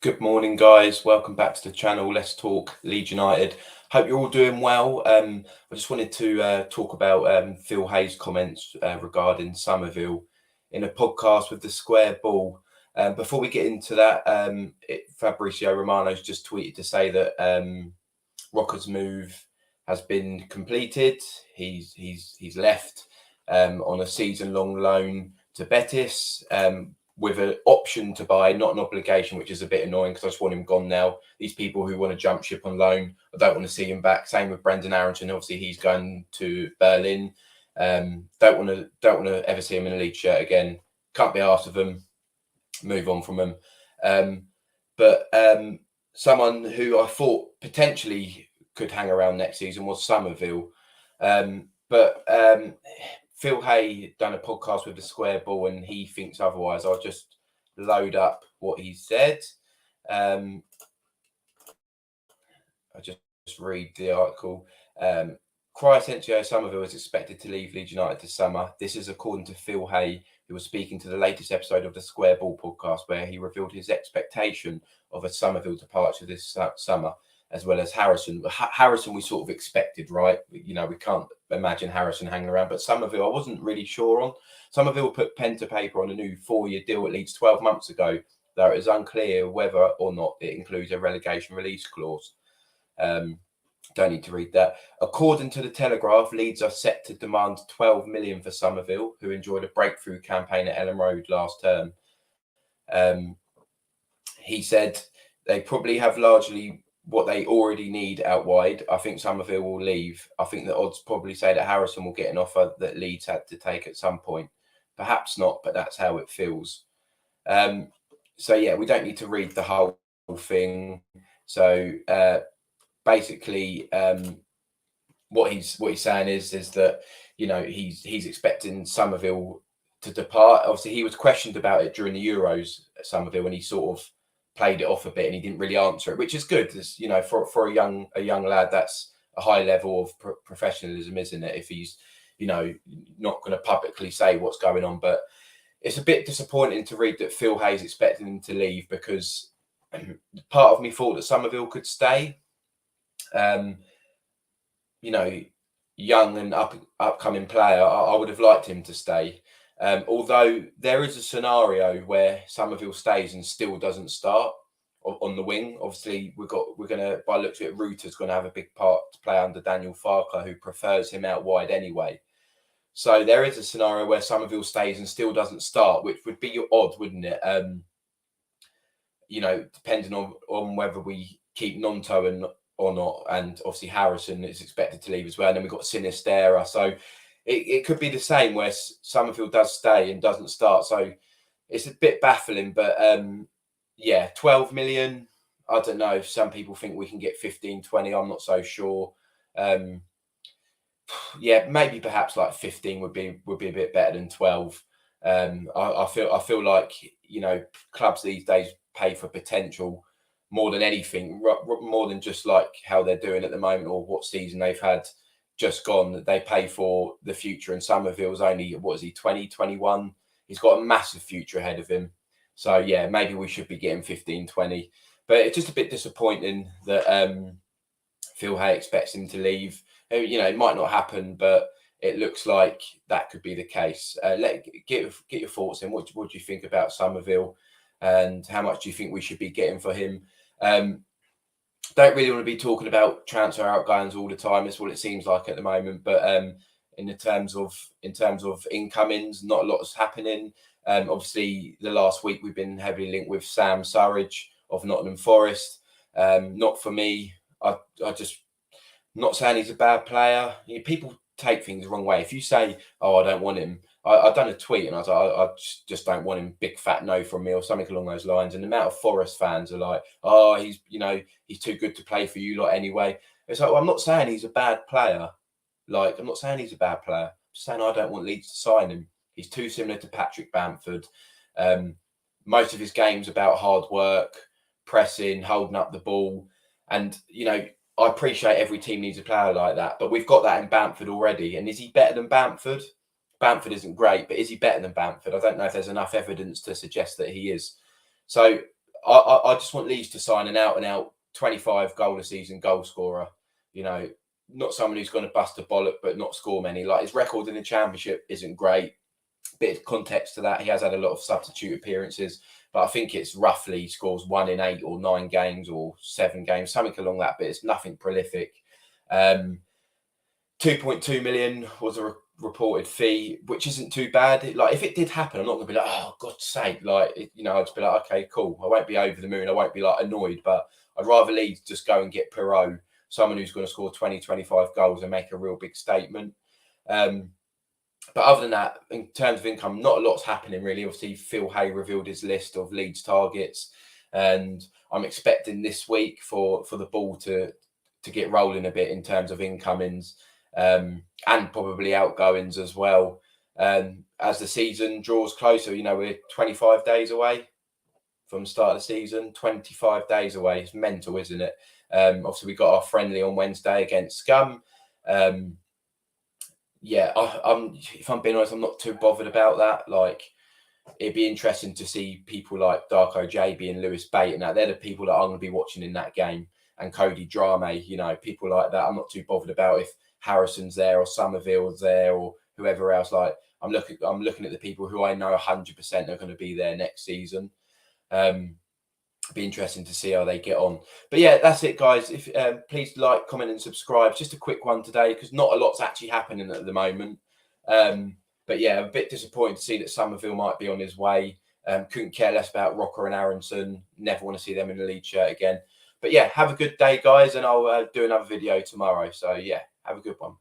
Good morning, guys. Welcome back to the channel. Let's talk Leeds United. Hope you're all doing well. I just wanted to talk about Phil Hayes' comments regarding Summerville in a podcast with the Square Ball. Before we get into that, Fabrizio Romano's just tweeted to say that Roca's move has been completed. He's left on a season-long loan to Betis. With an option to buy, not an obligation, which is a bit annoying because I just want him gone now. These people who want to jump ship on loan, I don't want to see him back. Same with Brendan Arrington. Obviously, he's going to Berlin. Don't want to ever see him in a Leeds shirt again. Can't be asked of him. Move on from him. But someone who I thought potentially could hang around next season was Summerville. But Phil Hay done a podcast with the Square Ball and he thinks otherwise. I'll just load up what he said. I just read the article. Crysencio Summerville is expected to leave Leeds United this summer. This is according to Phil Hay, who was speaking to the latest episode of the Square Ball podcast, where he revealed his expectation of a Summerville departure this summer, as well as Harrison. Harrison we sort of expected, right? You know, we can't imagine Harrison hanging around, but Summerville I wasn't really sure on. Summerville put pen to paper on a new 4-year deal at Leeds 12 months ago, though it is unclear whether or not it includes a relegation release clause. Don't need to read that. According to the Telegraph, Leeds are set to demand 12 million for Summerville, who enjoyed a breakthrough campaign at Ellen Road last term. He said they probably have largely what they already need out wide. I think Summerville will leave. I think the odds probably say that Harrison will get an offer that Leeds had to take at some point. Perhaps not, but that's how it feels. So yeah, we don't need to read the whole thing. So basically, what he's saying is that, you know, he's expecting Summerville to depart. Obviously, he was questioned about it during the Euros at Summerville, and he sort of played it off a bit and he didn't really answer it, which is good. It's, you know, for a young lad, that's a high level of professionalism, isn't it? If he's, you know, not going to publicly say what's going on. But it's a bit disappointing to read that Phil Hayes expecting him to leave, because part of me thought that Summerville could stay. You know, young and upcoming player, I would have liked him to stay. Although there is a scenario where Summerville stays and still doesn't start on the wing. Obviously, we're gonna, by looks of it, Ruta's going to have a big part to play under Daniel Farker, who prefers him out wide anyway. So there is a scenario where Summerville stays and still doesn't start, which would be odd, wouldn't it? You know, depending on whether we keep Nonto or not, and obviously Harrison is expected to leave as well. And then we've got Sinistera, so it could be the same where Summerville does stay and doesn't start. So it's a bit baffling, but yeah, 12 million. I don't know. Some people think we can get 15, 20. I'm not so sure. Yeah, maybe perhaps like 15 would be a bit better than 12. I feel like, you know, clubs these days pay for potential more than anything, more than just like how they're doing at the moment or what season they've had just gone. That they pay for the future. And Summerville's only, what is he, 20, 21? He's got a massive future ahead of him. So yeah, maybe we should be getting 15, 20. But it's just a bit disappointing that Phil Hay expects him to leave. You know, it might not happen, but it looks like that could be the case. Get your thoughts in. What do you think about Summerville, and how much do you think we should be getting for him? Don't really want to be talking about transfer outgoings all the time. It's what it seems like at the moment. But in terms of incomings, not a lot is happening. Obviously, the last week we've been heavily linked with Sam Surridge of Nottingham Forest. Not for me. I just, not saying he's a bad player. You know, people take things the wrong way. If you say, "Oh, I don't want him," I done a tweet and I was like, I just don't want him. Big fat no from me, or something along those lines. And the amount of Forest fans are like, "Oh, he's, you know, he's too good to play for you lot anyway." It's like, well, I'm not saying he's a bad player. Like, I'm not saying he's a bad player. I'm just saying I don't want Leeds to sign him. He's too similar to Patrick Bamford. Most of his game's about hard work, pressing, holding up the ball, and, you know, I appreciate every team needs a player like that, but we've got that in Bamford already. And is he better than Bamford? Bamford isn't great, but is he better than Bamford? I don't know if there's enough evidence to suggest that he is. So I just want Leeds to sign an out and out 25 goal a season goal scorer. You know, not someone who's going to bust a bollock but not score many. Like, his record in the Championship isn't great. Bit of context to that, he has had a lot of substitute appearances, but I think it's roughly scores 1 in 8 or 9 games or 7 games, something along that. But it's nothing prolific. 2.2 million was a reported fee, which isn't too bad. Like, if it did happen, I'm not going to be like, oh, God's sake. Like, you know, I'd just be like, okay, cool. I won't be over the moon. I won't be like annoyed, but I'd rather Leeds just go and get Perot, someone who's going to score 20, 25 goals and make a real big statement. But other than that, in terms of income, not a lot's happening really. Obviously, Phil Hay revealed his list of Leeds targets, and I'm expecting this week for the ball to get rolling a bit in terms of incomings, and probably outgoings as well. As the season draws closer, you know, we're 25 days away from the start of the season. 25 days away. It's mental, isn't it? Obviously, we got our friendly on Wednesday against Scum. Yeah, I'm. If I'm being honest, I'm not too bothered about that. Like, it'd be interesting to see people like Darko JB and Lewis Bate, and that they're the people that I'm going to be watching in that game. And Cody Drame, you know, people like that. I'm not too bothered about if Harrison's there or Summerville's there or whoever else. Like, I'm looking at the people who I know 100% are going to be there next season. Be interesting to see how they get on. But yeah, that's it, guys. If please like, comment, and subscribe. Just a quick one today because not a lot's actually happening at the moment. But yeah, a bit disappointed to see that Summerville might be on his way. Couldn't care less about Roca and Aronson. Never want to see them in the lead shirt again. But yeah, have a good day, guys, and I'll do another video tomorrow. So yeah, have a good one.